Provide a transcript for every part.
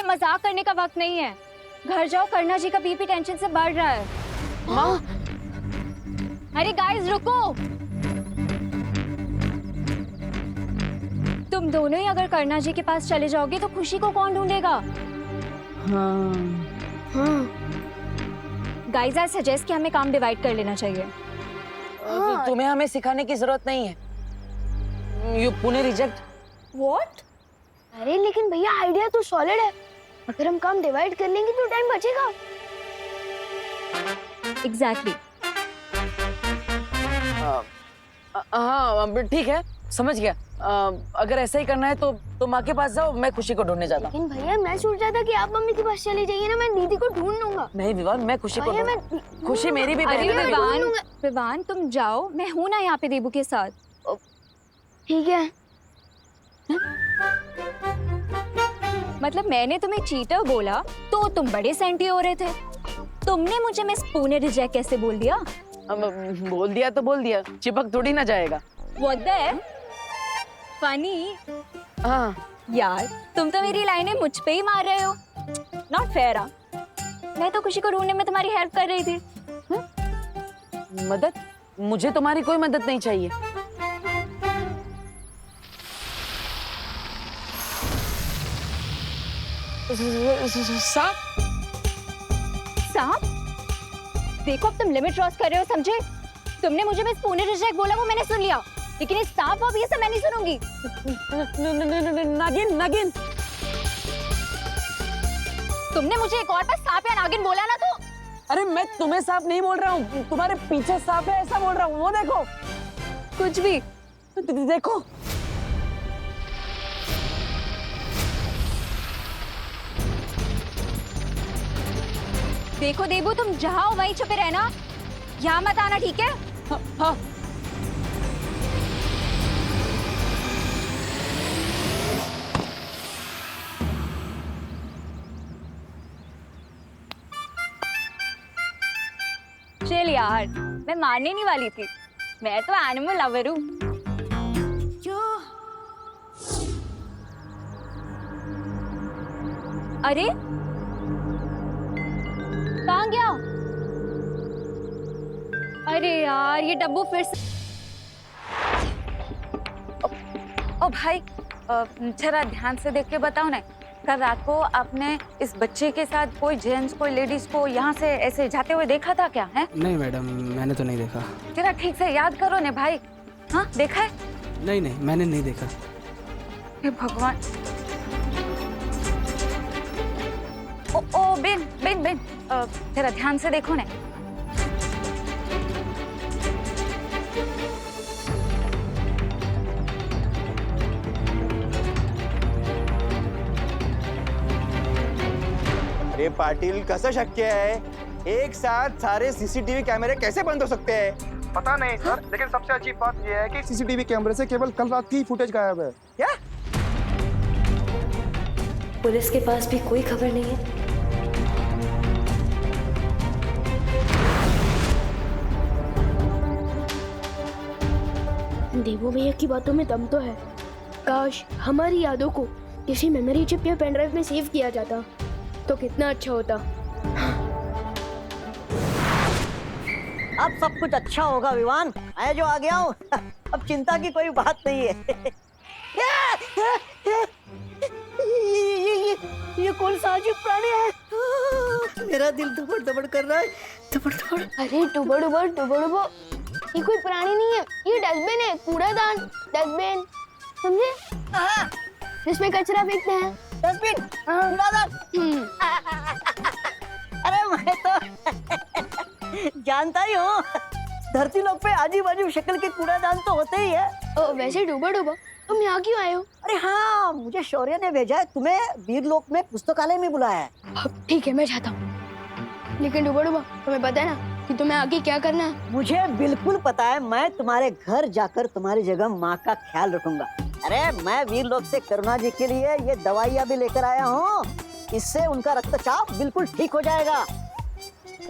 ये मजाक करने का वक्त नहीं है। घर जाओ, करना जी का बीपी टेंशन से बढ़ रहा है। माँ, अरे गाइस रुको, तुम दोनों ही अगर करना जी के पास चले जाओगे तो खुशी को कौन ढूंढेगा? हाँ, गाइस आई सजेस्ट कि हमें काम डिवाइड कर लेना चाहिए। तुम्हें हमें सिखाने की जरूरत नहीं है। You Pune reject. व्हाट? अरे लेकिन भैया आइडिया तो सॉलिड है। अगर हम काम डिवाइड कर लेंगे तो टाइम बचेगा। एग्जैक्टली। हाँ ठीक है, समझ गया। अगर ऐसा ही करना है तो माँ के पास जाओ, मैं खुशी को ढूंढने जाता हूँ। लेकिन भैया मैं सोच रहा था कि आप मम्मी के पास चले जाइए ना, मैं दीदी को ढूंढ लूंगा। नहीं विवान, मैं खुशी को भैया मैं ढूंढूंगा। खुशी मेरी भी बहन अरे है। विवान, विवान तुम जाओ, मैं हूं ना यहाँ पे देबू के साथ। ठीक है। मतलब मैंने तुम्हें चीटर बोला तो तुम बड़े सेंटी हो रहे थे। तुमने मुझे मिस पुणे रिजेक्ट कैसे बोल दिया? बोल दिया तो बोल दिया, चिपक थोड़ी ना जाएगा। What the? फनी। हाँ यार तुम तो मेरी लाइनें मुझ पे ही मार रहे हो। Not fair. मैं तो खुशी को ढूंढने में तुम्हारी हेल्प कर रही थी। मदद? मुझे तुम्हारी कोई मदद नहीं चाहिए। सांप? सांप? देखो अब तुम लिमिट क्रॉस कर रहे हो, समझे? तुमने मुझे बस पुणे रिजेक्ट बोला, वो मैंने सुन लिया, लेकिन इस सांप और ये सब मैं नहीं सुनूंगी। नागिन नागिन। तुमने मुझे एक और बार सांप या नागिन बोला ना तो। अरे मैं तुम्हें सांप नहीं बोल रहा हूँ, तुम्हारे पीछे सांप है ऐसा बोल रहा हूँ। वो देखो। कुछ भी। देखो। देखो देबू, तुम जहाँ हो वहीं छुपे रहना, यहाँ मत आना, ठीक है? हाँ। चल यार, मैं मारने नहीं वाली थी, मैं तो एनिमल लवर हूँ। अरे कहाँ गया? अरे यार ये डब्बू फिर से। ओ भाई, जरा ध्यान से देख के बताओ ना, कल रात को आपने इस बच्चे के साथ कोई जेंट्स कोई लेडीज को यहाँ से ऐसे जाते हुए देखा था क्या है? नहीं मैडम, मैंने तो नहीं देखा। जरा ठीक से याद करो ने भाई। हाँ देखा है? नहीं नहीं, मैंने नहीं देखा। हे भगवान। ओ बेन बेन बेन, जरा ध्यान से देखो ने। अरे पाटिल, कसं शक्य है? एक साथ सारे सीसीटीवी कैमरे कैसे बंद हो सकते हैं? पता नहीं सर, लेकिन सबसे अच्छी बात यह है कि सीसीटीवी कैमरे से केवल कल रात की फुटेज गायब है। क्या? पुलिस के पास भी कोई खबर नहीं है। देवो भैया की बातों में दम तो है। काश हमारी यादों को किसी मेमोरी चिप या पेन ड्राइव में सेव किया जाता तो कितना अच्छा होता। अब सब कुछ अच्छा होगा विवान, मैं जो आ गया हूँ। अब चिंता की कोई बात नहीं है। ये कौन सा अजीब प्राणी है? मेरा दिल धड़फड़ धड़फड़ कर रहा है, धड़फड़ धड़फड़। अरे टुबो टुबो टुबो टुबो, ये कोई प्राणी नहीं है, ये डस्टबिन है, कूड़ादान। डस्टबिन, समझे? इसमें कचरा फेंकते हैं। डस्टबिन, कूड़ादान। अरे मैं तो जानता ही हूँ, धरती लोक पे अजीब अजीब शक्ल के कूड़ादान तो होते ही है। वैसे डूबो डूबो, तुम यहाँ क्यों आए हो? अरे हाँ, मुझे शौर्य ने भेजा है, तुम्हें वीरलोक में पुस्तकालय में बुलाया है। ठीक है, मैं जाता हूँ। लेकिन डूबो डूबो, तुम्हें पता है ना कि तुम्हें आगे क्या करना है? मुझे बिल्कुल पता है, मैं तुम्हारे घर जाकर तुम्हारी जगह माँ का ख्याल रखूंगा। अरे मैं वीरलोक से करुणा जी के लिए ये दवाइयाँ भी लेकर आया हूँ, इससे उनका रक्तचाप बिल्कुल ठीक हो जाएगा।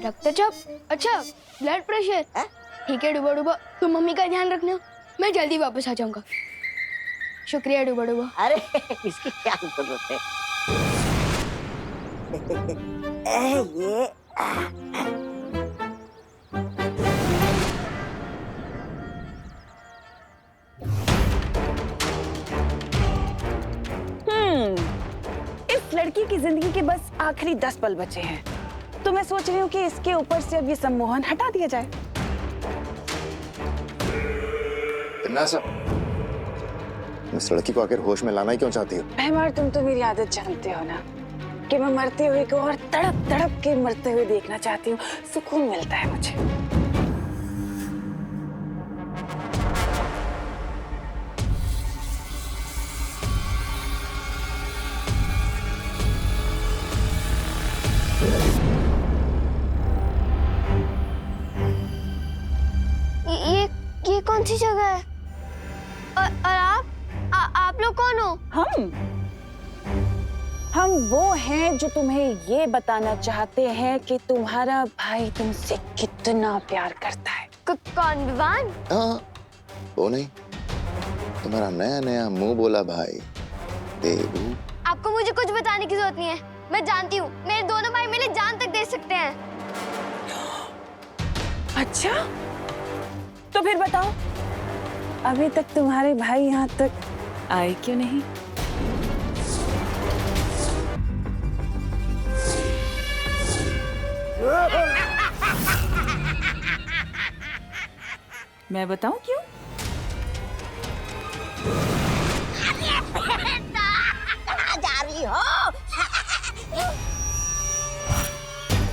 रक्तचाप? अच्छा, ब्लड प्रेशर। ठीक है डूबो डूबो, तुम मम्मी का ध्यान रखना, मैं जल्दी वापस आ जाऊंगा। शुक्रिया डूबो डूबो। अरे इसकी क्या जरूरत है? ये इस लड़की की जिंदगी के बस आखिरी 10 पल बचे हैं, तो मैं सोच रही हूँ कि इसके ऊपर से अब ये सम्मोहन हटा दिया जाए। इस लड़की को आखिर होश में लाना ही क्यों चाहती हो? महमार, तुम तो मेरी आदत जानते हो ना कि मैं मरते हुए को और तड़प तड़प के मरते हुए देखना चाहती हूँ। सुकून मिलता है मुझे। ये कौन सी जगह है? और आप लोग कौन हो? हम वो हैं जो तुम्हें ये बताना चाहते हैं कि तुम्हारा भाई तुमसे कितना प्यार करता है। कौन, विवान? हाँ, वो नहीं, तुम्हारा नया नया मुंह बोला भाई देवू। आपको मुझे कुछ बताने की जरूरत नहीं है, मैं जानती हूँ मेरे दोनों भाई मेरे जान तक दे सकते हैं। अच्छा, तो फिर बताओ, अभी तक तुम्हारे भाई यहाँ तक आए क्यों नहीं? मैं बताऊं क्यों? कहाँ जा रही हो?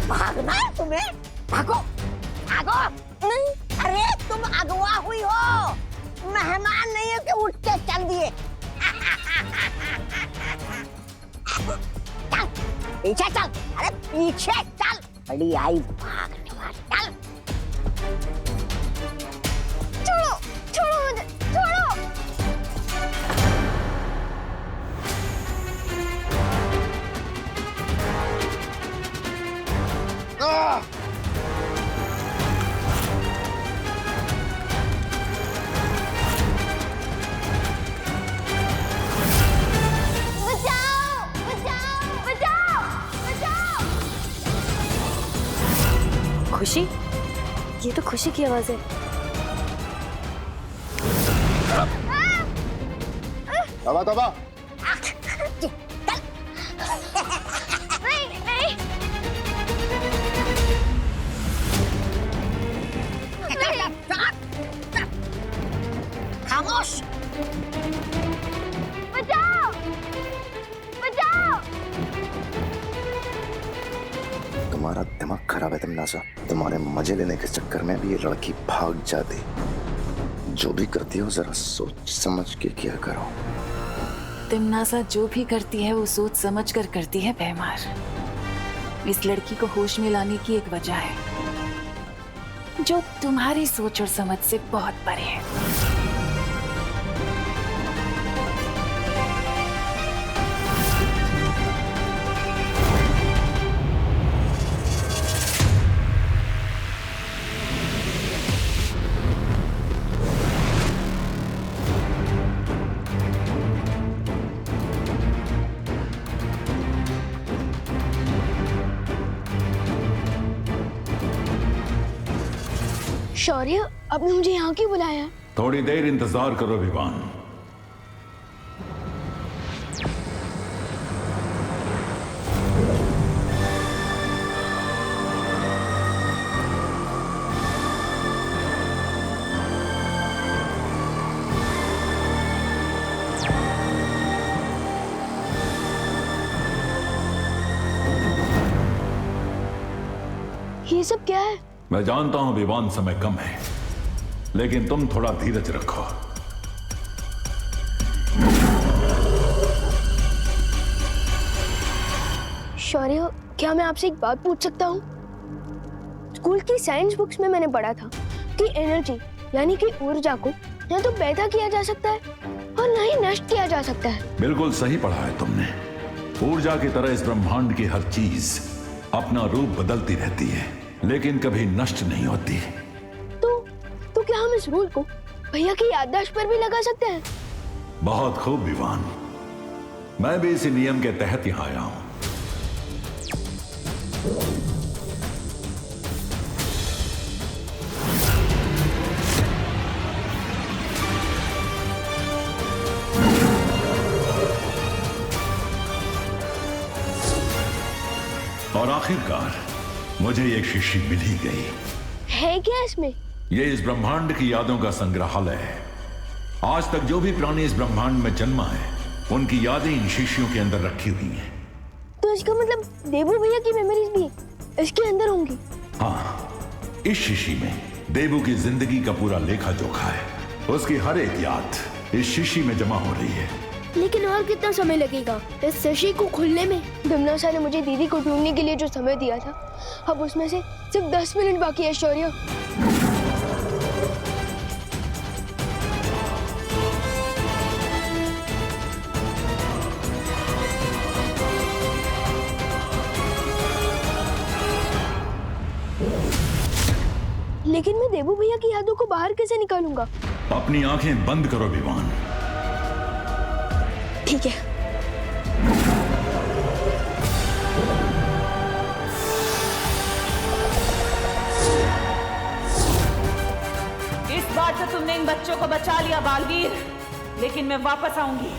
भागना है तुम्हें? भागो, भागो। नहीं, अरे तुम अगवा हुई हो, मेहमान नहीं हो कि उठ के चल दिए। चल, पीछे चल, अरे पीछे चल, बड़ी आई भागने वाली, चल। छोड़ो, छोड़ो मुझे, छोड़ो। खुशी, ये तो खुशी की आवाज है। तबा तबा। नहीं, नहीं। खामोश। बचाओ, बचाओ। तुम्हारा दिमाग खराब है तमन्नासा। तुम्हारे मजे लेने के चक्कर में भी ये लड़की भाग जाती। जो भी करती हो जरा सोच समझ के किया करो। तिमनासा जो भी करती है वो सोच समझ कर करती है भैमार। इस लड़की को होश में लाने की एक वजह है जो तुम्हारी सोच और समझ से बहुत परे है। शौर्य, आपने मुझे यहाँ क्यों बुलाया? थोड़ी देर इंतजार करो विवान। ये सब क्या है? मैं जानता हूं विवान, समय कम है, लेकिन तुम थोड़ा धीरज रखो। शौर्य, क्या मैं आपसे एक बात पूछ सकता हूँ? स्कूल की साइंस बुक्स में मैंने पढ़ा था कि एनर्जी यानी कि ऊर्जा को न तो पैदा किया जा सकता है और न ही नष्ट किया जा सकता है। बिल्कुल सही पढ़ा है तुमने। ऊर्जा की तरह इस ब्रह्मांड की हर चीज अपना रूप बदलती रहती है, लेकिन कभी नष्ट नहीं होती। तो क्या हम इस रूल को भैया की याददाश्त पर भी लगा सकते हैं? बहुत खूब विवान, मैं भी इसी नियम के तहत यहाँ आया हूँ। और आखिरकार मुझे ये शीशी मिल ही गई। है क्या इसमें? ये इस ब्रह्मांड की यादों का संग्रहालय है। आज तक जो भी प्राणी इस ब्रह्मांड में जन्मा है, उनकी यादें इन शीशियों के अंदर रखी हुई हैं। तो इसका मतलब देबू भैया की मेमोरीज भी इसके अंदर होंगी? हाँ, इस शीशी में देबू की जिंदगी का पूरा लेखा जोखा है। उसकी हर एक याद इस शीशी में जमा हो रही है। लेकिन और कितना समय लगेगा इस शीशी को खुलने में? धमनासा ने मुझे दीदी को ढूंढने के लिए जो समय दिया था, अब उसमें से सिर्फ 10 मिनट बाकी है। शौर्य, लेकिन मैं देबू भैया की यादों को बाहर कैसे निकालूंगा? अपनी आंखें बंद करो विवान। ठीक है। इस बार तो तुमने इन बच्चों को बचा लिया बालवीर, लेकिन मैं वापस आऊंगी।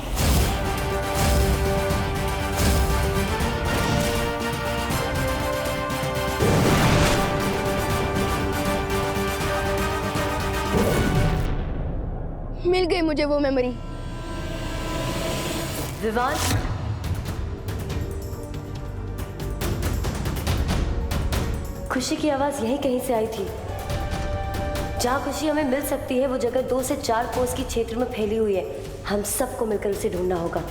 मिल गई मुझे वो मेमोरी। विवान, खुशी की आवाज यहीं कहीं से आई थी। जहाँ खुशी हमें मिल सकती है वो जगह 2 से 4 कोस की क्षेत्र में फैली हुई है। हम सबको मिलकर उसे ढूंढना होगा।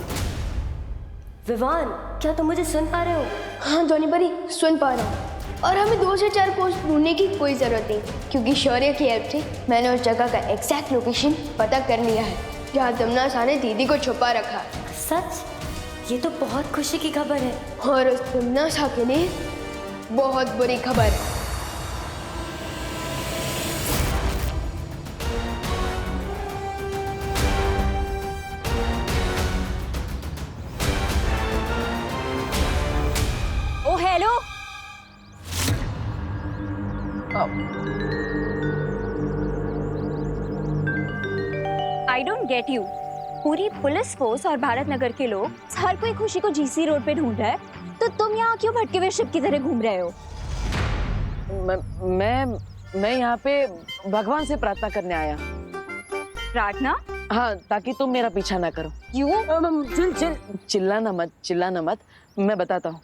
विवान, क्या तुम मुझे सुन पा रहे हो? हाँ ध्वनि परी, सुन पा रहा हूँ। और हमें 2 से 4 कोस ढूंढने की कोई जरूरत नहीं, क्योंकि शौर्य की हेल्प से मैंने उस जगह का एग्जैक्ट लोकेशन पता कर लिया है जहाँ दमनासा ने दीदी को छुपा रखा है। सच? ये तो बहुत खुशी की खबर है। और उस दमनासा के लिए बहुत बुरी खबर है। Oh hello, I don't get you. पूरी पुलिस फोर्स और भारत नगर के लोग, हर कोई खुशी को जीसी रोड पे ढूंढ रहा है, तो तुम यहाँ क्यों भटके हुए शिप की तरह घूम रहे हो? मैं यहाँ पे भगवान से प्रार्थना करने आया। प्रार्थना? हाँ, ताकि तुम मेरा पीछा ना करो। क्यों? चिल्लाना मत। मैं बताता हूँ।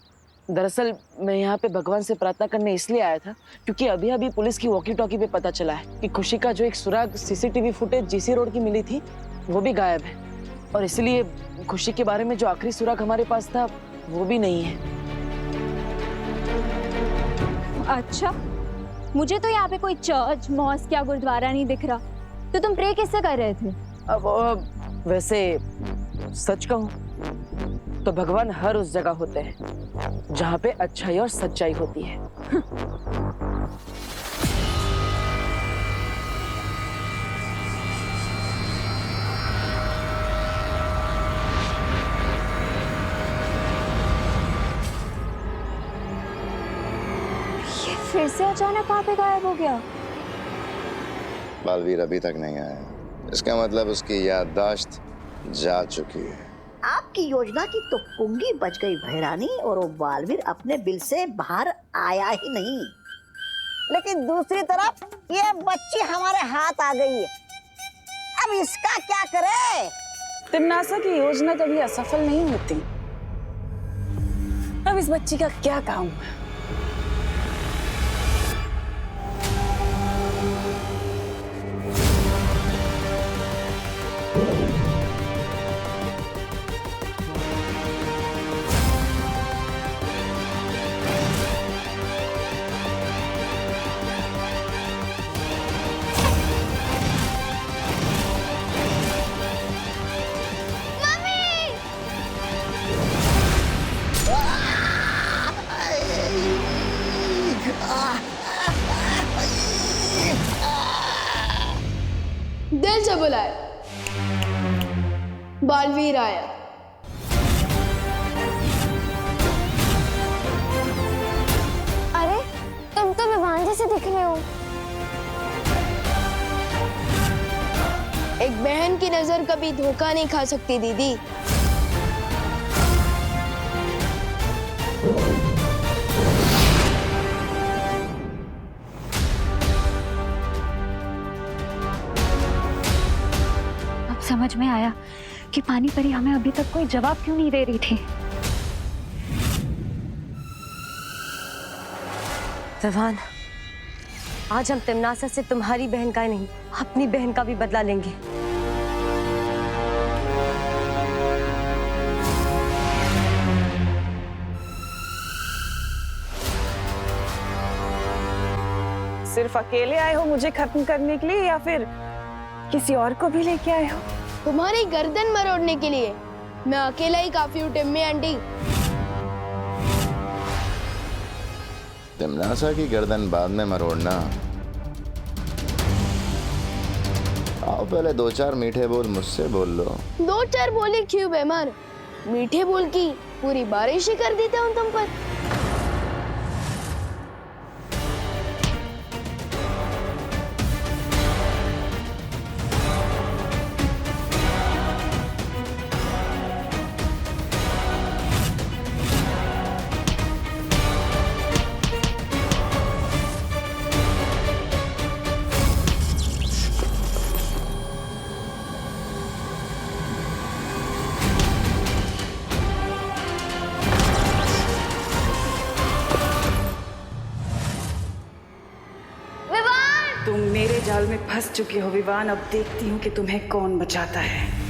दरअसल मैं यहाँ पे भगवान से प्रार्थना करने इसलिए आया था क्योंकि अभी अभी पुलिस की वॉकी टॉकी पे पता चला है कि खुशी का जो एक सुराग सीसीटीवी फुटेज जीसी रोड की मिली थी, वो भी गायब है। और इसलिए खुशी के बारे में जो आखिरी सुराग हमारे पास था, वो भी नहीं है। अच्छा, मुझे तो यहाँ पे कोई चर्च, मॉस्क या गुरुद्वारा नहीं दिख रहा, तो तुम प्रे किससे कर रहे थे? अब वैसे सच कहूँ तो भगवान हर उस जगह होते हैं जहाँ पे अच्छाई और सच्चाई होती है। ये फिर से अचानक कहाँ पे गायब हो गया? बालवीर अभी तक नहीं आया, इसका मतलब उसकी याददाश्त जा चुकी है। आपकी योजना की तो पुंगी बच गई भैरानी, और वो बालवीर अपने बिल से बाहर आया ही नहीं। लेकिन दूसरी तरफ ये बच्ची हमारे हाथ आ गई है, अब इसका क्या करे? तिमनासा की योजना कभी असफल नहीं होती। अब इस बच्ची का क्या काम है? दिल से बुलाए, बालवीर आया। नजर कभी धोखा नहीं खा सकती दीदी। अब समझ में आया कि पानी परी हमें अभी तक कोई जवाब क्यों नहीं दे रही थी। विवान, आज हम तिमनासा से तुम्हारी बहन का ही नहीं, अपनी बहन का भी बदला लेंगे। सिर्फ अकेले आए हो मुझे खत्म करने के लिए या फिर किसी और को भी लेके आए हो? तुम्हारी गर्दन मरोड़ने के लिए मैं अकेला ही काफी हूँ टिम्मी आंटी। तिमनासा की गर्दन बाद में मरोड़ना। आओ पहले 2-4 मीठे बोल मुझसे बोल लो। 2-4 बोली क्यों बेमार, मीठे बोल की पूरी बारिश ही कर देता हूँ तुम पर। तुम मेरे जाल में फंस चुके हो विवान। अब देखती हूँ कि तुम्हें कौन बचाता है।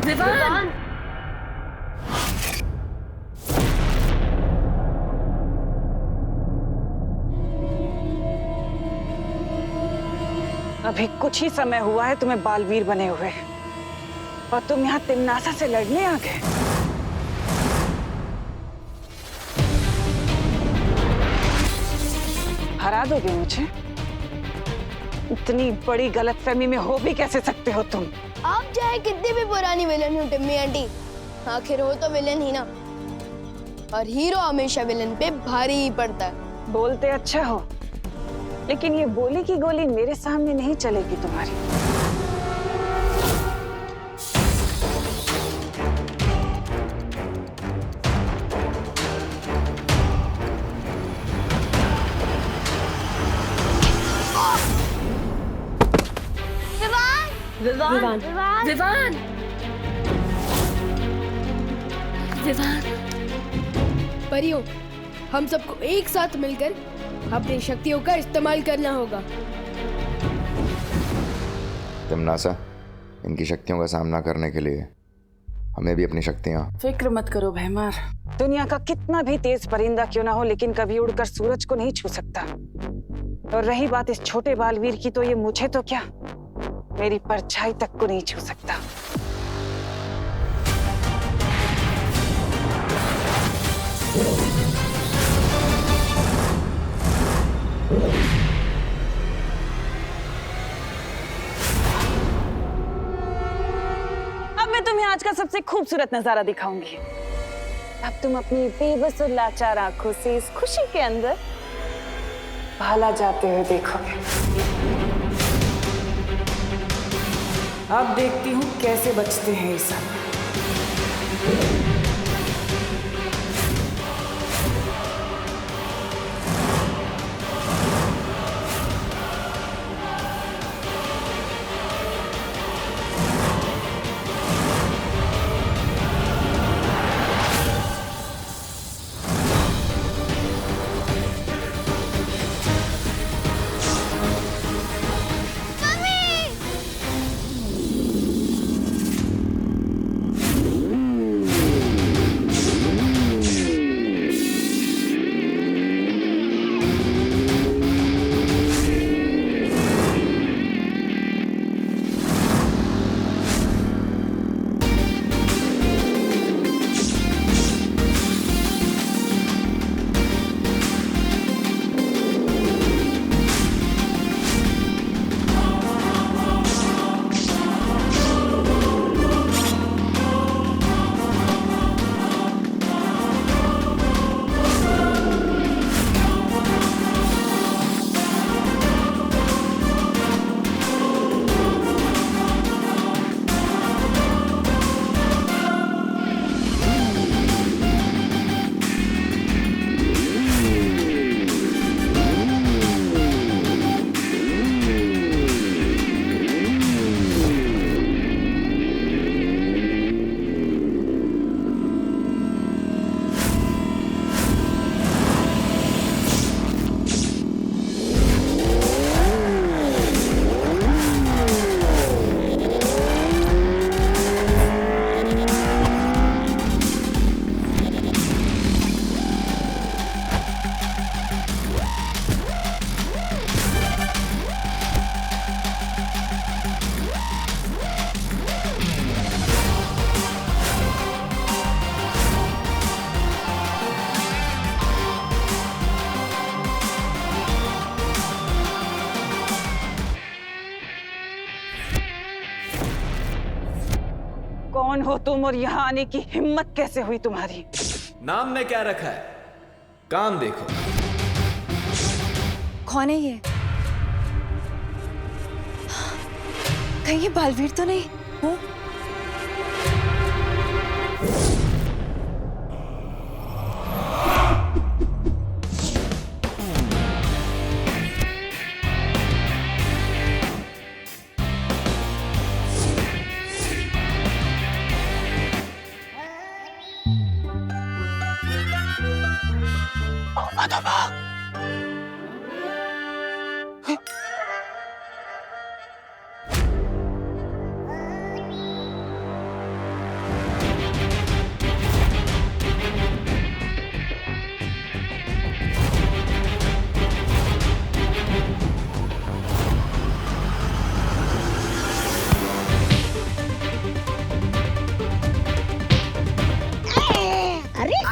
विवान! अभी कुछ ही समय हुआ है तुम्हें बालवीर बने हुए और तुम यहाँ तिमनासा से लड़ने आ गए। हरा दोगे मुझे? इतनी बड़ी गलतफहमी में हो भी कैसे सकते हो तुम? आप चाहे कितनी भी पुरानी विलन हो टिम्मी आंटी, आखिर हो तो विलन ही ना, और हीरो हमेशा विलन पे भारी ही पड़ता है। बोलते अच्छा हो, लेकिन ये बोली की गोली मेरे सामने नहीं चलेगी तुम्हारी। विवान! विवान! विवान! परियों, हम सबको एक साथ मिलकर अपनी शक्तियों का इस्तेमाल करना होगा। तिमनासा, इनकी शक्तियों का सामना करने के लिए हमें भी अपनी शक्तियां। फिक्र मत करो भैमार, दुनिया का कितना भी तेज परिंदा क्यों ना हो, लेकिन कभी उड़कर सूरज को नहीं छू सकता। और रही बात इस छोटे बालवीर की, तो ये मुझे तो क्या, मेरी परछाई तक को नहीं छू सकता। अब मैं तुम्हें आज का सबसे खूबसूरत नजारा दिखाऊंगी। अब तुम अपनी बेबस और लाचार आंखों से इस खुशी के अंदर भाला जाते हुए देखोगे। अब देखती हूँ कैसे बचते हैं ये सब। कौन हो तुम और यहाँ आने की हिम्मत कैसे हुई तुम्हारी? नाम ने क्या रखा है, काम देखो। कौन है ये? कहीं ये बालवीर तो नहीं हो?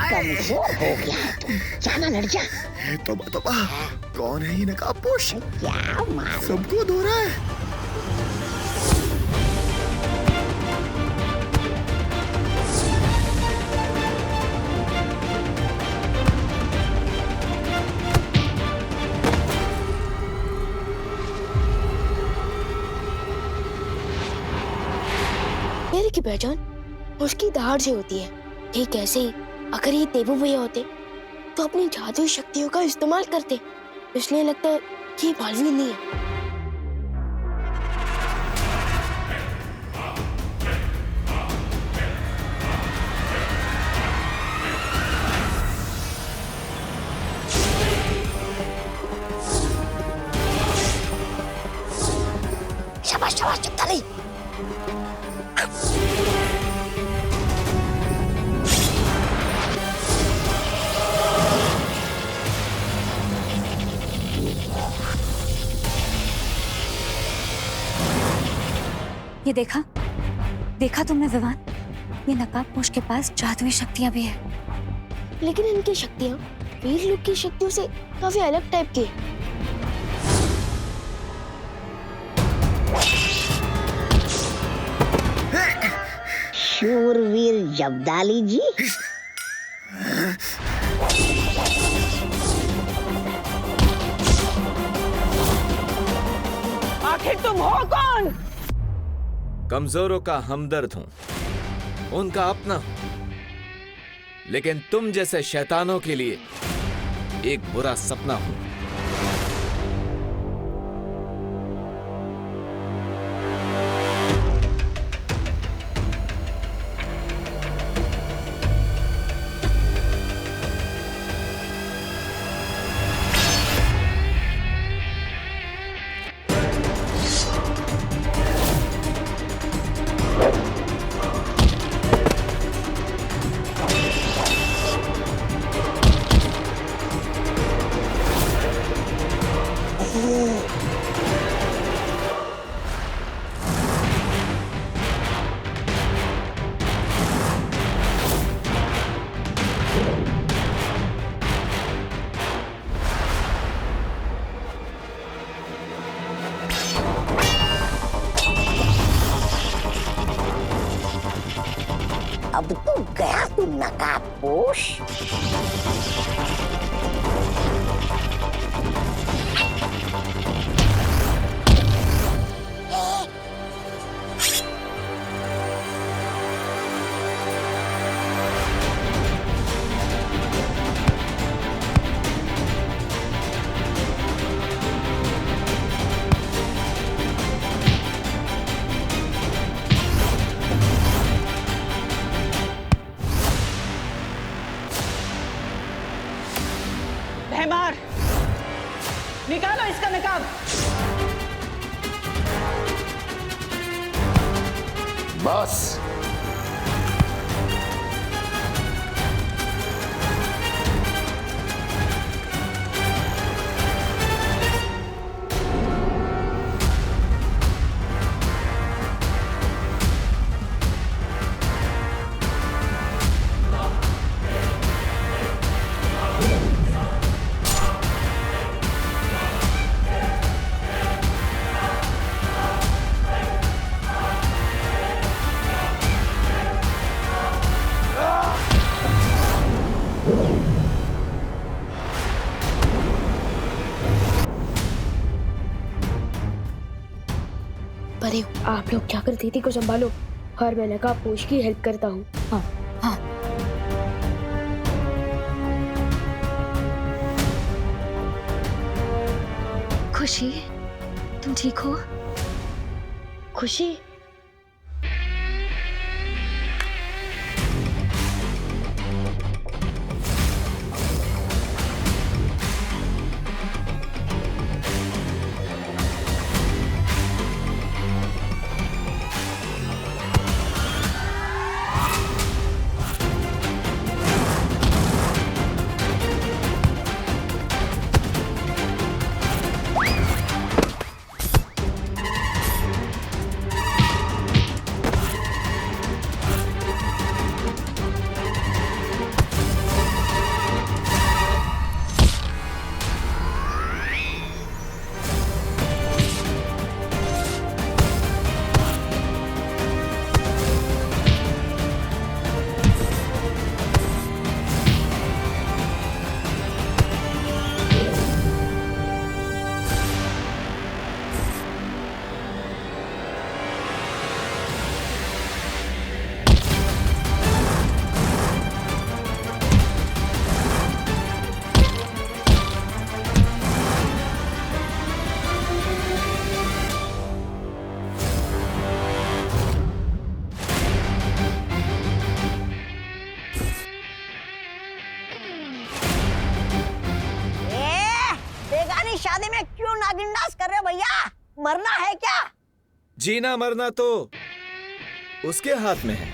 कमजोर हो गया है तुम, जाना लड़ जा। तोबा कौन है ये नकाबपोश? क्या मालूम? सबको धो रहा है। मेरे की पहचान उसकी दहाड़ से होती है। ठीक ऐसे ही अगर ये देवू भैया होते तो अपनी जादुई शक्तियों का इस्तेमाल करते, इसलिए लगता है कि ये बालवीर नहीं है। शाबाश शाबाश, चुप था नहीं। ये देखा तुमने विवान? ये नकाबपोश के पास जादुई शक्तियां भी है। लेकिन इनकी शक्तियां वीर लोग की शक्तियों से काफी अलग टाइप की है। शूरवीर जब्दाली जी, आखिर तुम हो कौन? कमजोरों का हमदर्द हूं, उनका अपना हूं, लेकिन तुम जैसे शैतानों के लिए एक बुरा सपना हूं। अब तो गया तू नकाबपोश। भैमार, निकालो इसका नकाब। बस परे आप लोग जाकर दीदी को संभालो और मैं नकाबपोश की हेल्प करता हूँ। हाँ हाँ। खुशी, तुम ठीक हो? खुशी, शादी में क्यों नागिन डांस कर रहे हो भैया? मरना है क्या? जीना मरना तो उसके हाथ में है,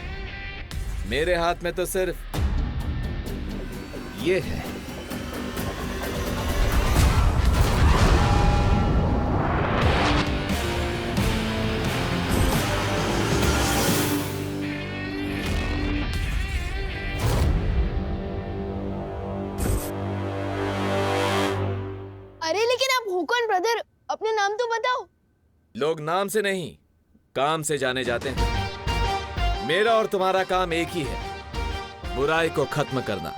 मेरे हाथ में तो सिर्फ ये है। अरे लेकिन आप हो कौन ब्रदर? अपने नाम तो बताओ। लोग नाम से नहीं, काम से जाने जाते हैं। मेरा और तुम्हारा काम एक ही है, बुराई को खत्म करना।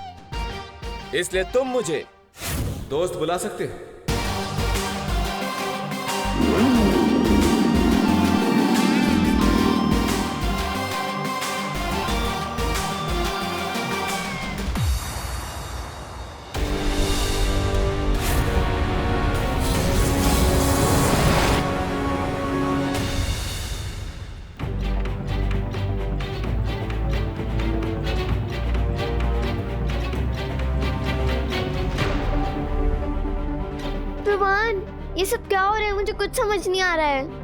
इसलिए तुम मुझे दोस्त बुला सकते हो। मुझे कुछ समझ नहीं आ रहा है।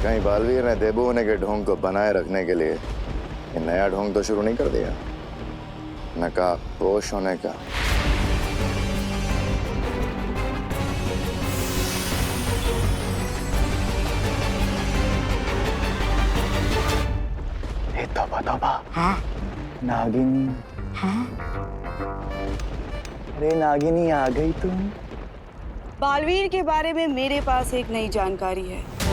कहीं बालवीर ने देबू होने के ढोंग को बनाए रखने के लिए ये नया ढोंग तो शुरू नहीं कर दिया, नकाबपोश होने का। तौबा तौबा। हाँ नागिनी। हाँ अरे नागिनी आ गई तुम। बालवीर के बारे में मेरे पास एक नई जानकारी है।